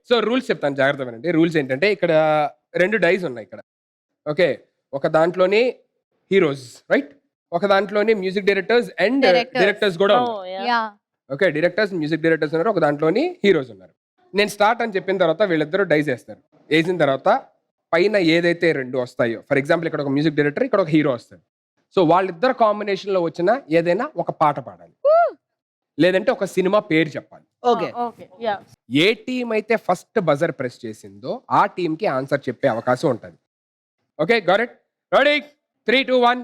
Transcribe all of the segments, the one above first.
So rules చెప్తాను జాగ్రత్త వినండి. రూల్స్ ఏంటంటే ఇక్కడ 2 డైస్ ఉన్నాయి ఇక్కడ. ఓకే. ఒక దాంట్లోని హీరోస్ రైట్? ఒక దాంట్లోని మ్యూజిక్ డైరెక్టర్స్ అండ్ డైరెక్టర్స్ కూడా ఉన్నారు. Yeah. Okay. Directors, music directors ఉన్నారు. ఒక దాంట్లోని హీరోస్ ఉన్నారు. నేను స్టార్ట్ అని చెప్పిన తర్వాత వీళ్ళిద్దరూ డైస్ వేస్తారు. వేసిన తర్వాత పైన ఏదైతే 2 వస్తాయో, ఫర్ ఎగ్జాంపుల్ ఇక్కడ ఒక మ్యూజిక్ డైరెక్టర్, ఇక్కడ ఒక హీరో వస్తాడు. సో వాళ్ళిద్దరు కాంబినేషన్ లో వచ్చిన ఏదైనా ఒక పాట పాడాలి, లేదంటే ఒక సినిమా పేరు చెప్పాలి. ఓకే. ఏ టీం అయితే ఫస్ట్ బజర్ ప్రెస్ చేసిందో ఆ టీం కి ఆన్సర్ చెప్పే అవకాశం ఉంటుంది. Okay, got it? Ready? 3, 2, 1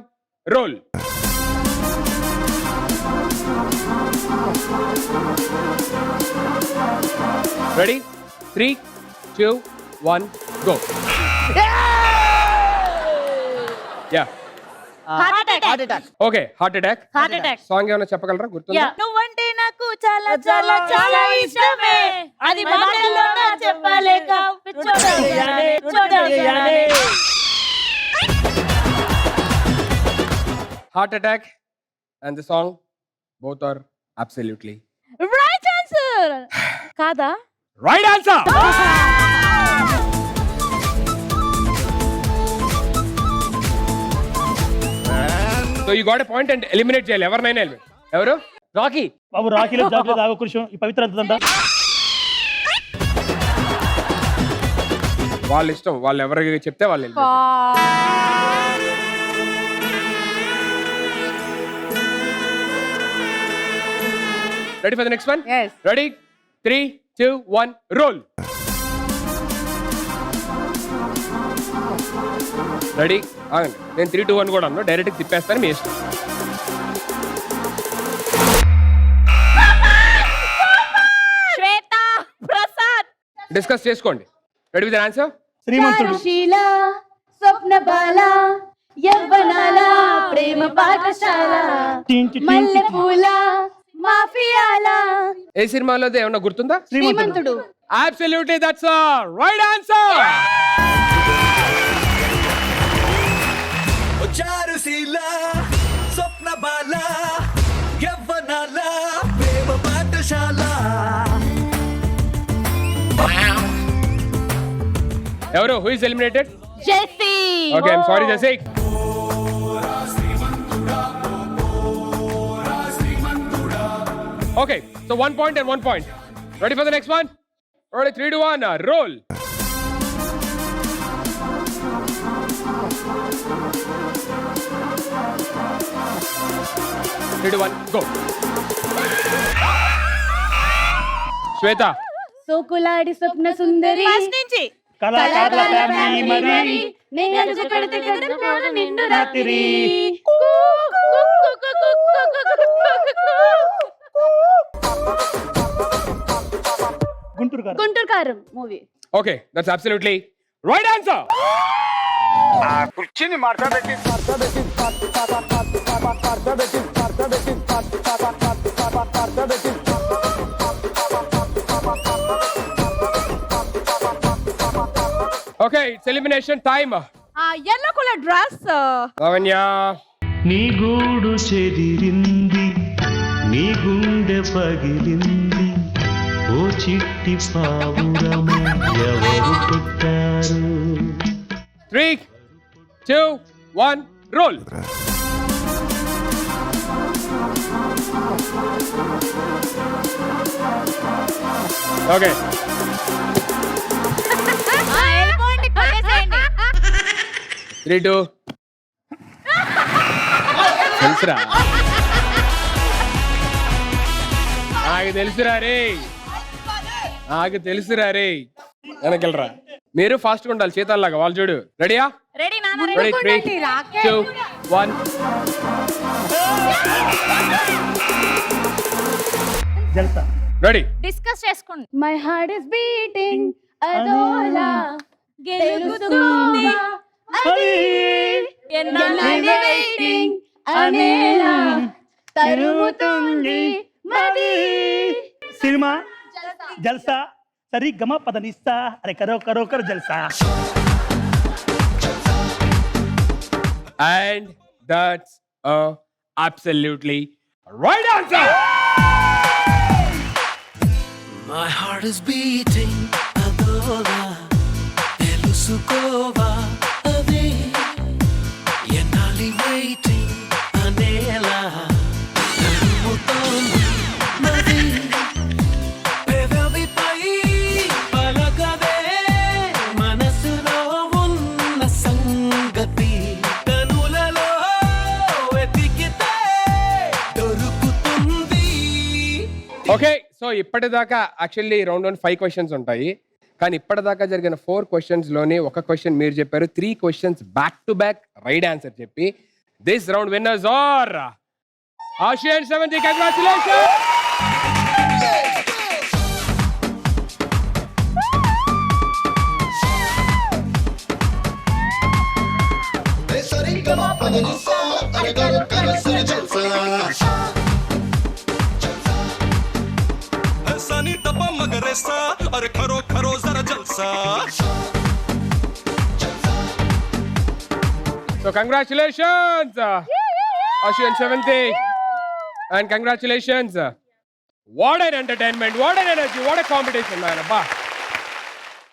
roll. Ready? 3, 2, 1 go. Yeah. Heart attack. Okay, heart attack. Song ఏమైనా చెప్పగలరా? గుర్తుందా? నువ్వంటే నాకు చాలా చాలా చాలా ఇష్టమే, అది మాటల్లోన చెప్పలేక పిచ్చోడయ్యానే. Heart Attack and the song both are absolutely right answer కాదా? right answer. So you got a point and eliminate చేయాలి ఎవరినైనా. ఎవరు? రాకీ. బాబు రాఖీలో జాగ్రత్త ఆగకృషం ఈ పవిత్రత వాళ్ళ ఇష్టం, వాళ్ళు ఎవరికి చెప్తే వాళ్ళు eliminate. Ready for the next one? Yes. Ready? 3, 2, 1 roll. Ready? ఆగండి, నేను 3, 2, 1 కూడా అన్నా, డైరెక్ట్ తిప్పేస్తాను, మీ ఇష్టం. శ్వేత ప్రసాద్. డిస్కస్ చేసుకోండి. Ready with answer? Srimanthudu. Sheela Swapna బాల యవ్వనాల ప్రేమ పాఠశాల మల్లెపూల మాఫియాల. ఏ సినిమాలో ఏమన్నా గుర్తుందా? శ్రీమంతుడు. Absolutely, that's a right answer. Charusheela స్వప్న బాల యవ్వనాల ప్రేమ పాఠశాల. ఎవరు? Who is eliminated? Jessie. Okay, I'm sorry, Jesse. Okay, so 1 point and 1 point. Ready for the next one? Ready? 3, 2, 1 roll. Three, 2, 1 go. Shweta. సోకులాడి Swapna Sundari first నుంచి కళాకారుల family మరి నేను అడుగు పెడితే కదరా నిన్ను రాత్రి. గుంటూరు కారం movie. Okay, that's absolutely right answer. Okay, it's elimination time. yellow color dress. Lavanya. నీ గూడు చెదిరింది, నీ గుండె పగిలింది, ఓ చిట్టి పావురము ఎవరు పెట్టారు? 3, 2, 1 roll. Okay. వెళ్ళిపోండి, కొట్టేసేయండి. 3, 2 తెలుసురా, నాకు తెలుసురా రే. వెనకెళ్ళరా. మీరు ఫాస్ట్ గా ఉండాలి, చేతాల్లాగా. వాళ్ళు చూడు. రెడీయా? రెడీ నాన్న. రెడీ? 3, 2, 1 జల్సా. రెడీ? డిస్కస్ చేసుకోండి. మై హార్ట్ ఇస్ బీటింగ్ అదోలా గెలుస్తుంది అది ఎన్నాళ్ళని వెయిటింగ్ అనేలా తరుముతుంది మది. సినిమా జల్సా సరి గమ పదనిస్తా అరే కరో కరో కరో జల్సా. And that's absolutely right answer. My heart is beating a తెలుసుకోవా తెలుసుకోవా అదే ఎన్నాలి వెయిటింగ్ అనేలా నమ్ముతోంది నది పెదవిపై పలకవే మనసులో ఉన్న సంగతి కనులలో వెతికితే దొరుకుతుంది. ఓకే, సో ఇప్పటిదాకా యాక్చువల్లీ రౌండ్ 1 5 క్వశ్చన్స్ ఉంటాయి. కానీ ఇప్పటిదాకా జరిగిన 4 క్వశ్చన్స్ లోని ఒక క్వశ్చన్ మీరు చెప్పారు, 3 questions back to back right answer చెప్పి this round winners are Asian 70. Congratulation. सनी टपा मगरेसा अरे खरो खरो जरा जलसा. So congratulations, Asian 70, and congratulations. What an entertainment, what an energy, what a competition, man. Abba.